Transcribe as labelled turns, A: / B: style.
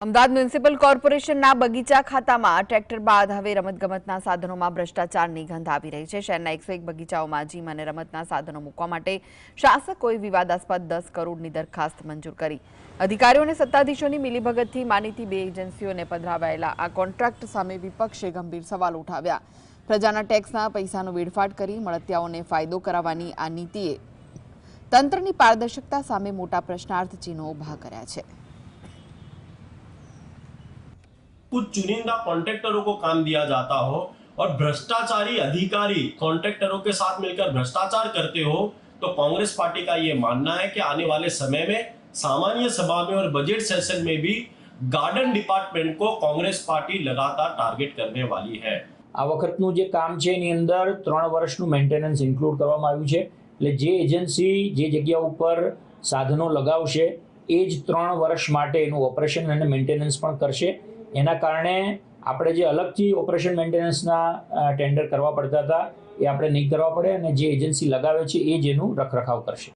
A: Ahmedabad municipal કોર્પોરેશનના બગીચા ખાતામાં ટ્રેક્ટર બાદ હવે રમતગમતના સાધનોમાં ભ્રષ્ટાચારની ગંધ આવી રહી છે। શહેરના 101 બગીચાઓમાં જીમ અને રમતના સાધનો મૂકવા માટે શાસકોએ વિવાદાસ્પદ 10 કરોડની દરખાસ્ત મંજૂર કરી। અધિકારીઓ અને સત્તાધીશોની મિલીભગતથી માનીતી બે એજન્સીઓને પધરાવાયેલા આ કોન્ટ્રાક્ટ સામે વિપક્ષે ગંભીર સવાલ ઉઠાવ્યા। પ્રજાના ટેક્સના પૈસાનો વેડફાટ કરી મળતિયાઓને ફાયદો કરાવવાની આ નીતિએ તંત્રની પારદર્શકતા સામે મોટા પ્રશ્નાર્થ ચિહ્નો ઊભા કર્યા છે।
B: कुछ चुनिंदा कॉन्ट्रैक्टरों को काम दिया जाता हो और भ्रष्टाचारी अधिकारी कॉन्ट्रैक्टरों के साथ मिलकर भ्रष्टाचार करते हो, तो कांग्रेस पार्टी का ये मानना है कि आने वाले समय में सामान्य सभा में और बजट सेशन में भी गार्डन डिपार्टमेंट को कांग्रेस पार्टी लगातार टारगेट करने वाली है।
C: આ વખતનું જે કામ છે એની અંદર 3 વર્ષનું મેન્ટેનન્સ ઇન્ક્લુડ કરવામાં આવ્યું છે। એટલે જે એજન્સી જે જગ્યા ઉપર સાધનો લગાવશે એ જ 3 વર્ષ માટે એનું ઓપરેશન અને મેન્ટેનન્સ પણ કરશે। એના કારણે આપણે જે અલગથી ઓપરેશન મેન્ટેનન્સના ટેન્ડર કરવા પડતા હતા એ આપણે નહીં કરવા પડે અને જે એજન્સી લગાવે છે એ જ એનું રખરખાવ કરશે।